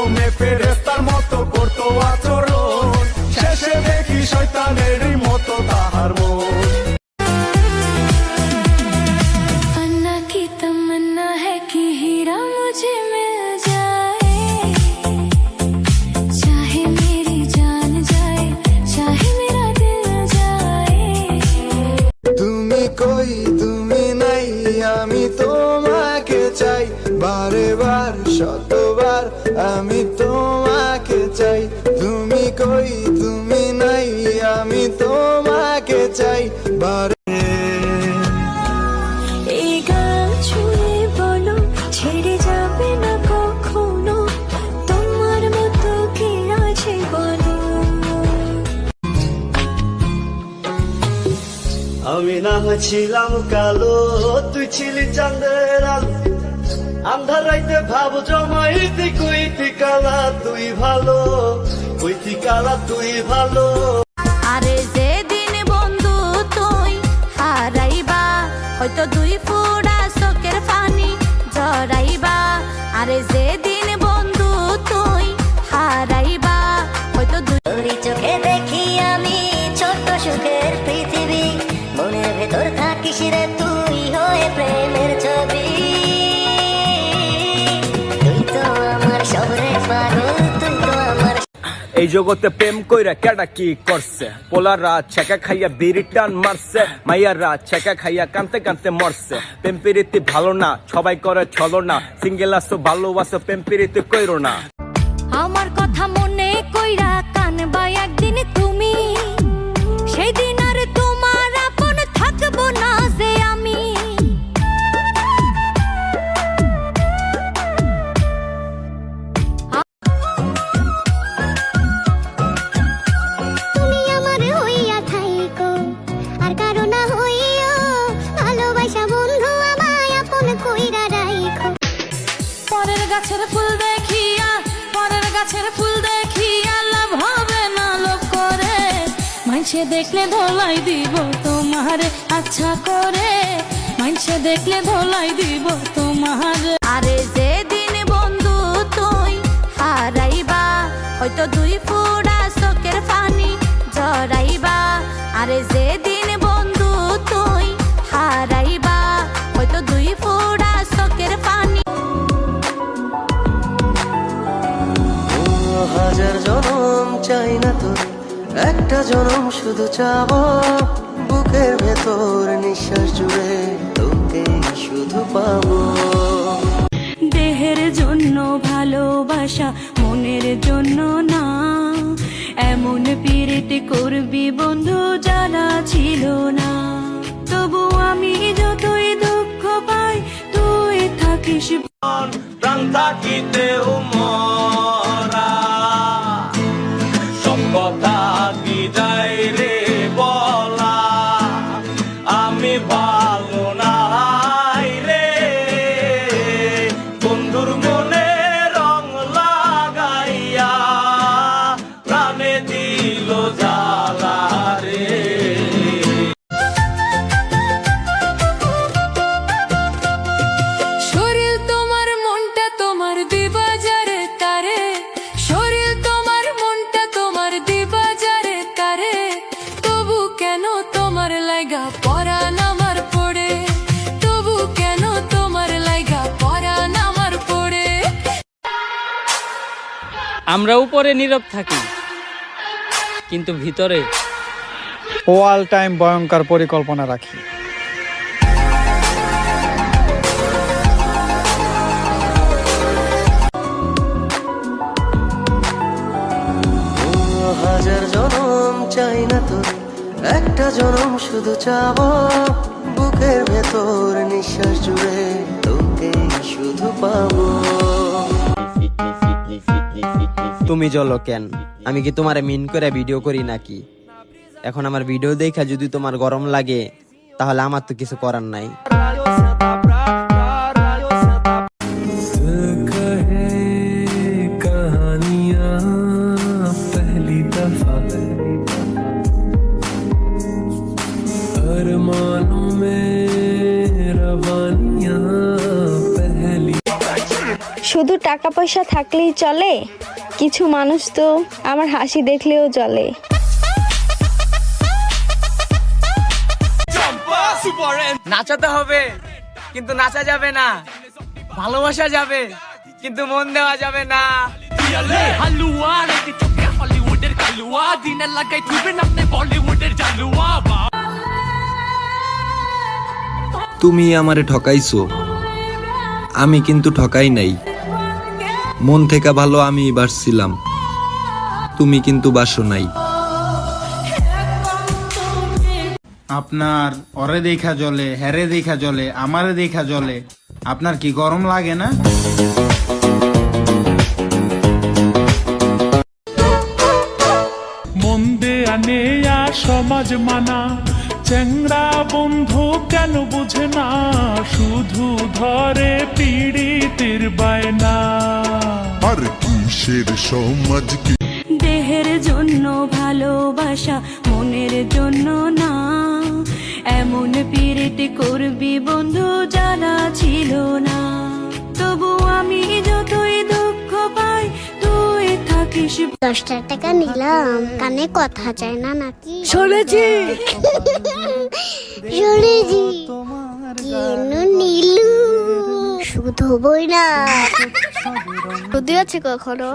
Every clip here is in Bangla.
প্রথমে ফেরেশতার মতো করতো আচরণ, শেষে দেখি শয়তানেরই মতো তাহার মন। अन्ना की तमन्ना है कि हीरा मुझे मिल जाए, चाहे मेरी जान जाए, चाहे मेरा दिल जाए। তুমি কই তুমি নাই আমি তোমাকে চাই, বারে বার শতবার আমি তোমাকে চাই। তুমি কই তুমি নাই আমি তোমাকে চাই, বারে এই গান ছুঁয়ে বলো ছেড়ে যাবে না কখনো, তোমার মতো কে আছে বলো। আমি না হয়েছিলাম কালো, তুই ছিলি চাঁদের আলো, আন্ধার রাইতে ভাব জমাইতি কইতি কালা তুই ভালো, কইতি কালা তুই ভালো। আরে যেদিন বন্ধু তুই হারাইবা, হয়তো দুই ফোঁটা চোখের পানি জড়াইবা। আরে যেদিন বন্ধু তুই হারাইবা, হয়তো দুই চোখে দেখি আমি ছোট্ট সুখের পৃথিবী, মনের ভেতর থাকিস রে তুই হয়ে প্রেমের ছবি। তুই তো আমার সবরে পাগল, তুই তো আমার। এই জগতে প্রেম কইরা কেডা কি করছে, পোলারা ছেকা খাইয়া বিড়ি টান মারছে, মাইয়ারা ছেকা খাইয়া কানতে কানতে মরছে। প্রেম প্রীতি ভালো না, সবাই করে চলো না, সিঙ্গেল আসো ভালোবাসো, প্রেম প্রীতি কইরো না। আমার কথা মনে কইরা কানবা একদিন তুমি, সেই দিন আর তোমার আপন থাকবো না যে আমি। তুমি আমার হইয়া থাইকো, আর কারো না হইও, ভালোবাসা বন্ধু আমায় আপন কইরা রাইখো। পরের গাছের ফুল দেখিয়া, পরের গাছের ফুল দেখিয়া লাভ হবে না লোভ করে, মাইনছে দেখলে ধোলাই দিব তোমার আচ্ছা করে, মাইনছে দেখলে ধোলাই দিব তোমার। আরে যেদিন বন্ধু তুই হারাইবা, হয়তো দুই ফোঁটা চোখের পানি জড়াইবা। আরে যেদিন বন্ধু তুই হারাইবা, হয়তো দুই ফোঁটা চোখের পানি। হাজার জনম চাই না তোর, একটা জনম শুধু চাবো, বুকের ভেতর নিঃশ্বাস জুড়ে তোকে শুধু পাবো। দেহের জন্য ভালোবাসা, মনের জন্য না, এমন পীড়িত করবি বন্ধু জানা ছিল না। তবু আমি যতই দুঃখ পাই তুই থাকিস, প্রাণ থাকিতেও মরা, সব কথা কি যাই রে বলা, আমি ভালো নাই রে, বন্ধুর মনে রং লাগাইয়া প্রাণে দিল জ্বালা রে। শরীর তোমার মনটা তোমার দিবাজারে তারে, শরীর তোমার মনটা তোমার দিবাজারে তারে, তবু কেন তোমার লাইগা পরাণ আমার পড়ে, তবু কেন তোমার লাইগা পরাণ আমার পড়ে। আমরা উপরে নীরব থাকি, কিন্তু ভিতরে অল টাইম ভয়ঙ্কর পরিকল্পনা রাখি। হাজার জনম চাই না তোর, একটা জনম শুধু চাবো, বুকের ভেতর নিঃশ্বাস জুড়ে তোকে শুধু পাবো। তুমি জ্বলো কেন? আমি কি তোমারে মিন করে ভিডিও করি নাকি? এখন আমার ভিডিও দেখা যদি তোমার গরম লাগে, তাহলে আমার তো কিছু করার নাই। শুধু শুধু টাকা পয়সা থাকলেই চলে? কিছু মানুষ তো আমার হাসি দেখলেও চলে। নাচাতে হবে কিন্তু নাচা যাবে না, ভালোবাসা যাবে কিন্তু মন দেওয়া যাবে না। তুমি আমারে ঠকাইছো, আমি কিন্তু ঠকাই নাই। মন থেকে ভালো আমি বাসছিলাম, তুমি কিন্তু বাসো নাই। আপনার ওরে দেখা জলে, হেরে দেখা জলে, আমারে দেখা জলে, আপনার কি গরম লাগে না? মন্দে আনেয়া সমাজ মানা, চ্যাংড়া বন্ধু কেন বুঝে না, শুধু ধরে পীড়িতের বায়না। আর কিসের সমাজ কি? দেহের জন্য ভালোবাসা, মনের জন্য না। এমন পীড়িত করবি বন্ধু যারা ছিল না। তবু আমি যতই দুঃখ পাই, তুই থাকিস। 10 টাকা নিলাম, কানে কথা চায় না নাকি? শুনেছি শুনেছি, কেন নীলু? শুধু বই না, শুধু আছে কখনো?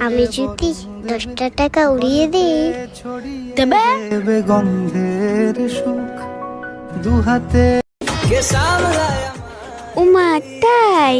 আমি যদি 10 টাকা উড়িয়ে দিই দেবে গন্ধের সুখ দুহাতে। উমা তাই?